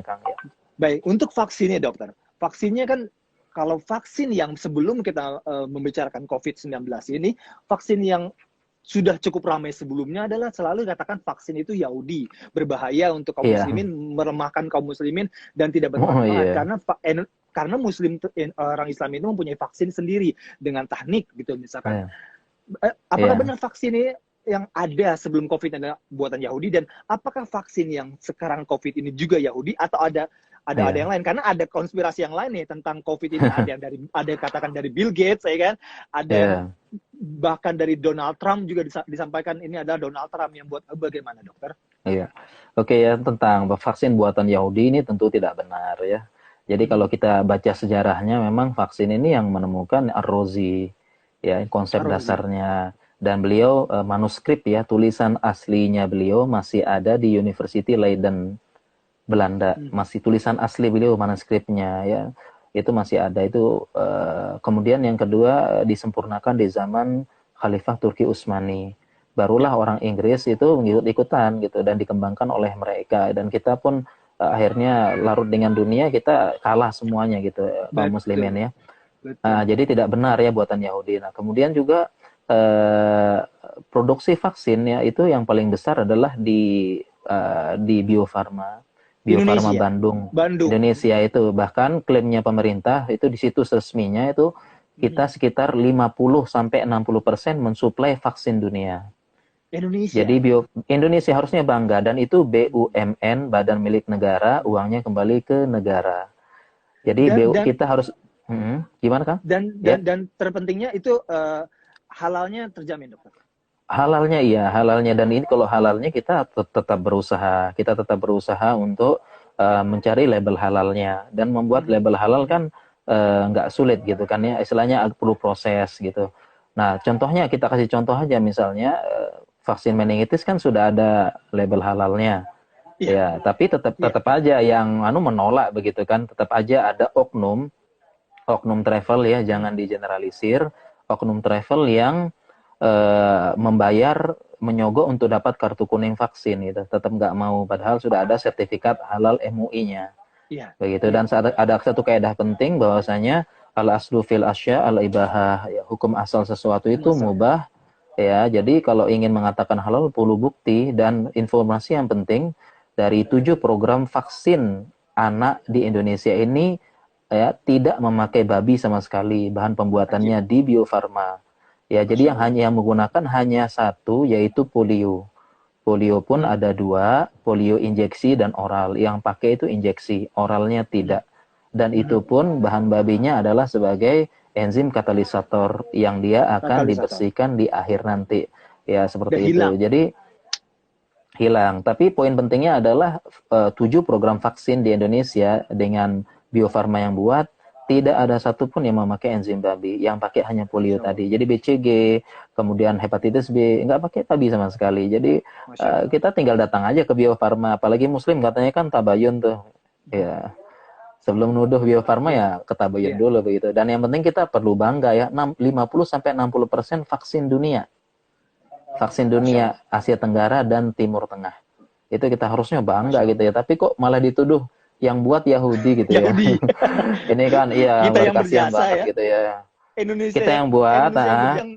gimana Kang? Ya. Baik, untuk vaksinnya dokter. Vaksinnya kan kalau vaksin yang sebelum kita membicarakan COVID-19 ini, vaksin yang sudah cukup ramai sebelumnya adalah selalu katakan vaksin itu Yahudi, berbahaya untuk kaum Iya. muslimin, melemahkan kaum muslimin dan tidak Oh bermanfaat iya. karena orang Islam itu mempunyai vaksin sendiri dengan teknik gitu misalkan. Iya. Apakah Iya. benar vaksin ini yang ada sebelum COVID adalah buatan Yahudi, dan apakah vaksin yang sekarang COVID ini juga Yahudi atau ada yang Iya. lain? Karena ada konspirasi yang lain nih tentang COVID ini, ada katakan dari Bill Gates, ya kan? Ada yang Iya. bahkan dari Donald Trump juga disampaikan ini adalah Donald Trump yang buat. Bagaimana dokter? Iya. Oke ya, tentang vaksin buatan Yahudi ini tentu tidak benar ya. Jadi kalau kita baca sejarahnya, memang vaksin ini yang menemukan Ar-Razi, ya, konsep Arozi. dasarnya. Dan beliau manuskrip ya, tulisan aslinya beliau masih ada di University Leiden, Belanda. Masih tulisan asli beliau, manuskripnya ya. Itu masih ada. Itu kemudian yang kedua disempurnakan di zaman Khalifah Turki Utsmani. Barulah orang Inggris itu ikutan gitu dan dikembangkan oleh mereka, dan kita pun akhirnya larut dengan dunia, kita kalah semuanya gitu kaum muslimin Betul. ya. Jadi tidak benar ya buatan Yahudi. Nah, kemudian juga produksi vaksin ya itu yang paling besar adalah di Bio Farma Indonesia, Bandung, Bandung. Indonesia. Itu bahkan klaimnya pemerintah itu di situs resminya itu kita sekitar 50-60% mensuplai vaksin dunia. Jadi Indonesia. Indonesia harusnya bangga, dan itu BUMN, badan milik negara, uangnya kembali ke negara. Jadi Dan dan kita harus gimana Kang? dan Ya. dan terpentingnya itu halalnya terjamin dokter. Halalnya iya, halalnya, dan ini kalau halalnya kita tetap berusaha untuk mencari label halalnya, dan membuat label halal kan nggak sulit gitu kan ya, istilahnya perlu proses gitu. Nah, contohnya kita kasih contoh aja, misalnya vaksin meningitis kan sudah ada label halalnya. Iya. Ya, tapi tetap Iya. aja yang menolak begitu kan, tetap aja ada oknum travel ya, jangan digeneralisir, oknum travel yang membayar, menyogok untuk dapat kartu kuning vaksin gitu, tetap nggak mau, padahal sudah ada sertifikat halal MUI-nya Iya. begitu. Iya. Dan ada satu kaidah penting bahwasanya al aslu fil asya al ibahah, ya, hukum asal sesuatu itu Masa. mubah ya. Jadi kalau ingin mengatakan halal perlu bukti, dan informasi yang penting dari 7 program vaksin anak di Indonesia ini ya tidak memakai babi sama sekali, bahan Ajib. pembuatannya di Bio Farma. Ya, jadi Masya yang Allah. menggunakan hanya satu, yaitu polio. Polio pun ada 2, polio injeksi dan oral. Yang pakai itu injeksi, oralnya tidak. Dan itu pun bahan babinya adalah sebagai enzim katalisator yang dia akan Katalisator. dibersihkan di akhir nanti. Ya, Udah seperti itu. hilang. Jadi hilang. Tapi poin pentingnya adalah 7 program vaksin di Indonesia dengan Bio Farma yang buat, tidak ada satupun yang memakai enzim babi, yang pakai hanya polio Masya Allah. tadi. Jadi BCG, kemudian hepatitis B, nggak pakai babi sama sekali. Jadi Masya Allah. kita tinggal datang aja ke Bio Farma, apalagi Muslim katanya kan tabayun tuh. Ya, sebelum nuduh Bio Farma Iya. ya ketabayun Iya. dulu begitu. Dan yang penting kita perlu bangga ya, 50-60% vaksin dunia. Vaksin Masya Allah. dunia Asia Tenggara dan Timur Tengah. Itu kita harusnya bangga Masya gitu Allah. ya. Tapi kok malah dituduh yang buat Yahudi gitu ya. Yahudi. Ini kan iya, Kita luar yang kasihan berjasa banget ya. gitu ya. Indonesia Kita yang yang buat, Indonesia yang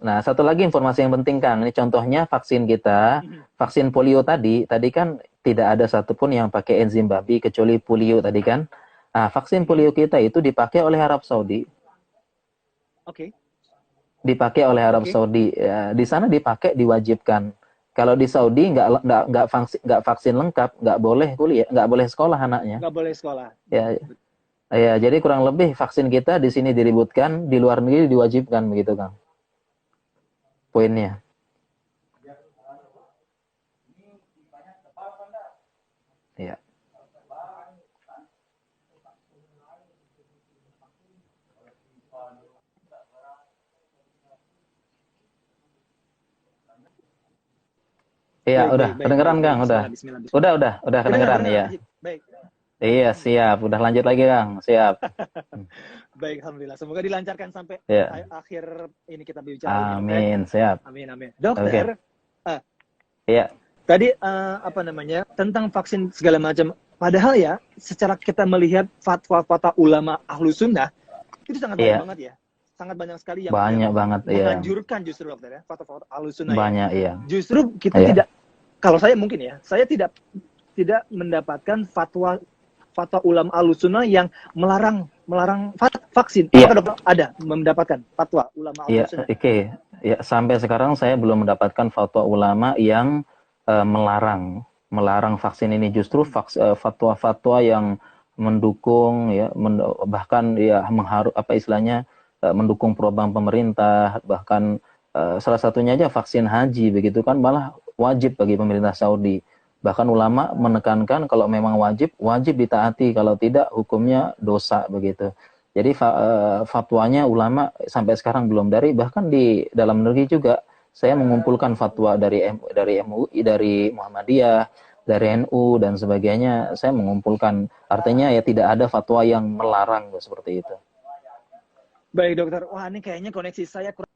nah, satu lagi informasi yang penting Kang. Ini contohnya vaksin kita, vaksin polio tadi kan tidak ada satupun yang pakai enzim babi kecuali polio tadi kan. Nah, vaksin polio kita itu dipakai oleh Arab Saudi. Oke. Dipakai oleh Arab Oke. Saudi. Ya, di sana dipakai, diwajibkan. Kalau di Saudi nggak vaksin lengkap, nggak boleh kuliah, nggak boleh sekolah anaknya. Nggak boleh sekolah. Ya, ya, jadi kurang lebih vaksin kita di sini diributkan, di luar negeri diwajibkan begitu Kang. Poinnya. Ya. Iya, udah kedengeran Kang, udah. Bismillah, bismillah, bismillah. Udah Kedengar, kedengeran ya. Ajib. Baik. Iya, siap. Udah lanjut lagi Kang, siap. Baik, alhamdulillah. Semoga dilancarkan sampai Ya. akhir ini kita bicara ini, dokter. Amin, siap. Amin, amin. Oke. Dokter, Iya. Tadi apa namanya tentang vaksin segala macam. Padahal ya, secara kita melihat fatwa-fatwa ulama Ahlus Sunnah itu sangat banyak Iya, banget ya. Sangat banyak sekali banyak yang banget ya. menganjurkan justru dokter ya, fatwa-fatwa Ahlus Sunnah ya. Banyak iya. Justru kita Iya. tidak, kalau saya mungkin ya, saya tidak mendapatkan fatwa ulama Ahlus Sunnah yang melarang vaksin. Iya, Apakah dokter ada mendapatkan fatwa ulama iya, Ahlus Sunnah? oke. Ya, sampai sekarang saya belum mendapatkan fatwa ulama yang melarang vaksin ini. Justru fatwa-fatwa yang mendukung ya, bahkan ya apa istilahnya mendukung program pemerintah, bahkan salah satunya aja vaksin haji begitu kan malah wajib bagi pemerintah Saudi. Bahkan ulama menekankan kalau memang wajib ditaati, kalau tidak hukumnya dosa begitu. Jadi fatwanya ulama sampai sekarang belum, bahkan di dalam negeri juga saya mengumpulkan fatwa dari MUI, dari Muhammadiyah, dari NU dan sebagainya. Saya mengumpulkan, artinya ya tidak ada fatwa yang melarang seperti itu. Baik dokter, wah ini kayaknya koneksi saya kurang